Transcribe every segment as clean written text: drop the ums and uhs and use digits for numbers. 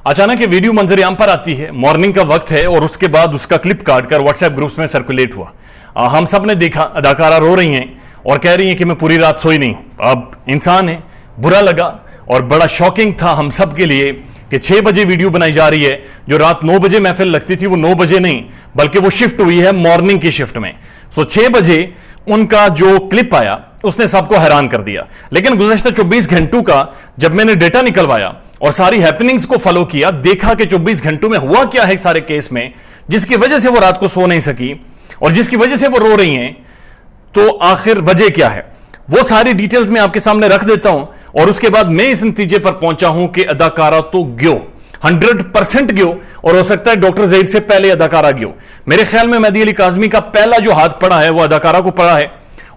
अचानक ये वीडियो मंजर-ए-आम पर आती है, मॉर्निंग का वक्त है और उसके बाद उसका क्लिप काटकर व्हाट्सएप ग्रुप्स में सर्कुलेट हुआ। हम सब ने देखा, अदाकारा रो रही हैं और कह रही हैं कि मैं पूरी रात सोई नहीं। अब इंसान है, बुरा लगा और बड़ा शॉकिंग था हम सब के लिए कि 6 बजे वीडियो बनाई जा रही है। जो रात 9 बजे महफिल लगती थी वो 9 बजे नहीं बल्कि वो शिफ्ट हुई है मॉर्निंग की शिफ्ट में। 6 बजे उनका जो क्लिप आया उसने सबको हैरान कर दिया। लेकिन गुज़श्ता 24 घंटों का जब मैंने डेटा निकलवाया और सारी हैपनिंग्स को फॉलो किया, देखा कि 24 घंटों में हुआ क्या है सारे केस में, जिसकी वजह से वो रात को सो नहीं सकी और जिसकी वजह से वो रो रही हैं, तो आखिर वजह क्या है, वो सारी डिटेल्स मैं आपके सामने रख देता हूं। और उसके बाद मैं इस नतीजे पर पहुंचा हूं कि अदाकारा तो गियो, 100% गियो, और हो सकता है डॉक्टर ज़हीर से पहले अदाकारा गियो। मेरे ख्याल में मेहदी अली काज़मी का पहला जो हाथ पड़ा है वो अदाकारा को पड़ा है।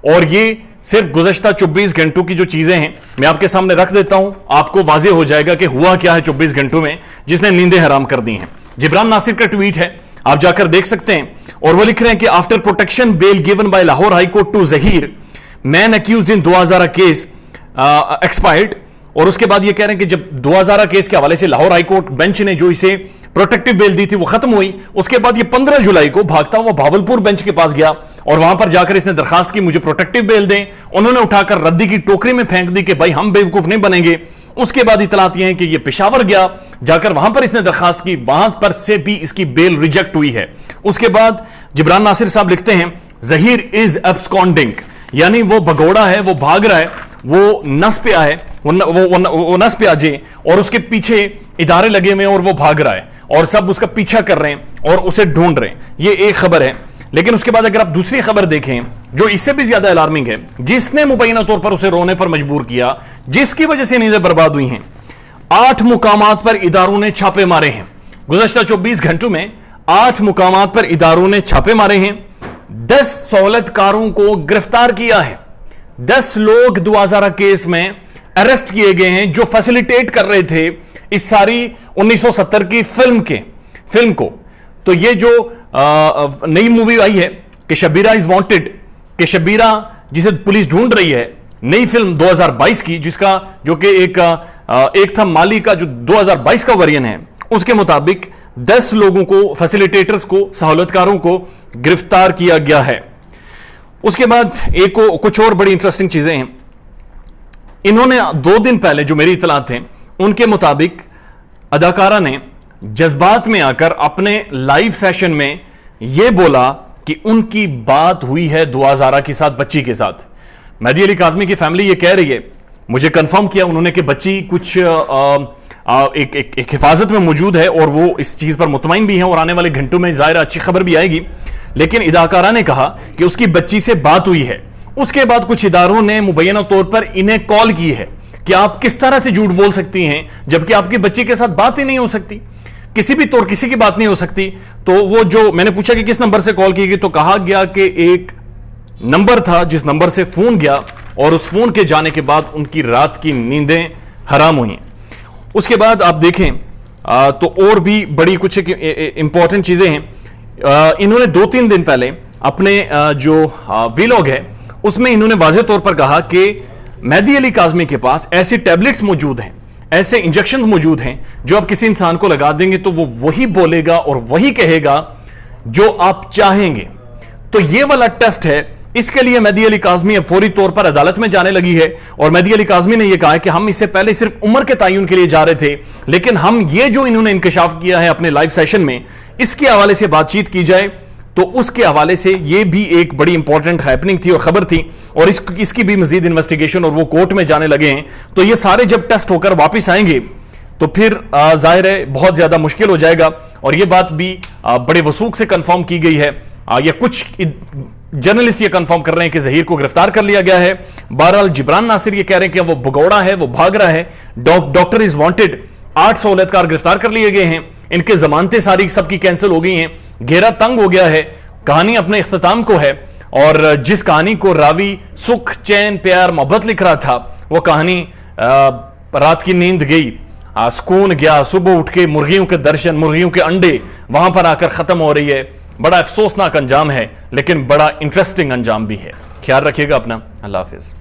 और ये सिर्फ गुज़श्ता 24 घंटों की जो चीजें हैं मैं आपके सामने रख देता हूं, आपको वाज़ेह हो जाएगा कि हुआ क्या है 24 घंटों में जिसने नींदें हराम कर दी हैं। जिब्रान नासिर का ट्वीट है, आप जाकर देख सकते हैं, और वो लिख रहे हैं कि after protection bail given by Lahore high court to Zaheer, man accused in 2000 case expired. और उसके बाद ये कह रहे हैं कि जब 2000 केस के हवाले से लाहौर हाई कोर्ट बेंच ने जो इसे प्रोटेक्टिव बेल दी थी वो खत्म हुई, उसके बाद ये 15 जुलाई को भागता हुआ भावलपुर बेंच के पास गया और वहां पर जाकर इसने दरखास्त की मुझे प्रोटेक्टिव बेल दें। उन्होंने उठाकर रद्दी की टोकरी में फेंक दी कि भाई हम बेवकूफ नहीं बनेंगे। उसके बाद इतलात ये है कि ये पेशावर गया, जाकर वहां पर इसने दरखास्त की, वहां पर से भी इसकी बेल रिजेक्ट हुई है। उसके बाद जिब्रान नासिर साहब लिखते हैं, ज़हीर इज एब्सकॉन्डिंग, यानी वो भगोड़ा है, वो भाग रहा है, वो नस पे आए, वो नस पे आजे और उसके पीछे इदारे लगे हुए और वो भाग रहा है और सब उसका पीछा कर रहे हैं और उसे ढूंढ रहे हैं। ये एक खबर है। लेकिन उसके बाद अगर आप दूसरी खबर देखें जो इससे भी ज्यादा अलार्मिंग है, जिसने मुबैना तौर पर उसे रोने पर मजबूर किया, जिसकी वजह से नींदें बर्बाद हुई हैं, 8 मुकामात पर इदारों ने छापे मारे हैं। गुज़श्ता 24 घंटों में 8 मुकामात पर इदारों ने छापे मारे हैं, 10 सहूलतकारों को गिरफ्तार किया है, 10 लोग 2000 केस में अरेस्ट किए गए हैं जो फैसिलिटेट कर रहे थे इस सारी 1970 की फिल्म को। तो ये जो नई मूवी आई है कि शबीरा इज वांटेड, कि शबीरा जिसे पुलिस ढूंढ रही है, नई फिल्म 2022 की, जिसका जो कि एक था माली का जो 2022 का वर्जन है, उसके मुताबिक 10 लोगों को, फैसिलिटेटर्स को, सहूलतकारों को गिरफ्तार किया गया है। उसके बाद कुछ और बड़ी इंटरेस्टिंग चीजें हैं। इन्होंने 2 दिन पहले जो मेरी इतलात थे उनके मुताबिक अदाकारा ने जज्बात में आकर अपने लाइव सेशन में यह बोला कि उनकी बात हुई है दुआ ज़ारा के साथ, बच्ची के साथ। मेहदी अली काज़मी की फैमिली ये कह रही है, मुझे कंफर्म किया उन्होंने कि बच्ची कुछ एक हिफाजत में मौजूद है और वो इस चीज पर मुतमईन भी है और आने वाले घंटों में ज़ाहिर अच्छी खबर भी आएगी। लेकिन अदाकारा ने कहा कि उसकी बच्ची से बात हुई है। उसके बाद कुछ इदारों ने मुबैना तौर पर इन्हें कॉल की है कि आप किस तरह से झूठ बोल सकती हैं जबकि आपकी बच्ची के साथ बात ही नहीं हो सकती, किसी भी तौर किसी की बात नहीं हो सकती। तो वो जो मैंने पूछा कि किस नंबर से कॉल की गई, तो कहा गया कि एक नंबर था जिस नंबर से फोन गया और उस फोन के जाने के बाद उनकी रात की नींदें हराम हुई। उसके बाद आप देखें तो और भी बड़ी कुछ इंपॉर्टेंट चीजें हैं। इन्होंने 2-3 दिन पहले अपने जो वीलॉग है उसमें इन्होंने वाज़ेह तौर पर कहा कि मेहदी अली काज़मी के पास ऐसी टैबलेट्स मौजूद हैं, ऐसे इंजेक्शन मौजूद हैं जो आप किसी इंसान को लगा देंगे तो वो वही बोलेगा और वही कहेगा जो आप चाहेंगे। तो ये वाला टेस्ट है। इसके लिए मेहदी अली काज़मी अब फौरी तौर पर अदालत में जाने लगी है और मेहदी अली काज़मी ने यह कहा है कि हम इससे पहले सिर्फ उम्र के तयन के लिए जा रहे थे, लेकिन हम ये जो इन्होंने इंकशाफ किया है अपने लाइव सेशन में, इसके हवाले से बातचीत की जाए। तो उसके हवाले से ये भी एक बड़ी इंपॉर्टेंट हैपनिंग थी और खबर थी और इसकी भी मजीद इन्वेस्टिगेशन और वो कोर्ट में जाने लगे हैं। तो ये सारे जब टेस्ट होकर वापस आएंगे तो फिर जाहिर है बहुत ज्यादा मुश्किल हो जाएगा। और ये बात भी बड़े वसूख से कंफर्म की गई है, या कुछ जर्नलिस्ट ये कंफर्म कर रहे हैं कि ज़हीर को गिरफ्तार कर लिया गया है। बहरहाल जिब्रान नासिर ये कह रहे हैं कि वो भगौड़ा है, वो भाग रहा है, डॉक्टर इज वांटेड। 8 सहूलतकार गिरफ्तार कर लिए गए हैं, इनके जमानतें सारी सबकी कैंसिल हो गई हैं, घेरा तंग हो गया है, कहानी अपने इख्तिताम को है। और जिस कहानी को रावी सुख, चैन, प्यार, मोहब्बत लिख रहा था, वो कहानी रात की नींद गई, सुकून गया, सुबह उठ के मुर्गियों के दर्शन, मुर्गियों के अंडे वहां पर आकर खत्म हो रही है। बड़ा अफसोसनाक अंजाम है, लेकिन बड़ा इंटरेस्टिंग अंजाम भी है। ख्याल रखिएगा अपना। अल्लाह हाफिज।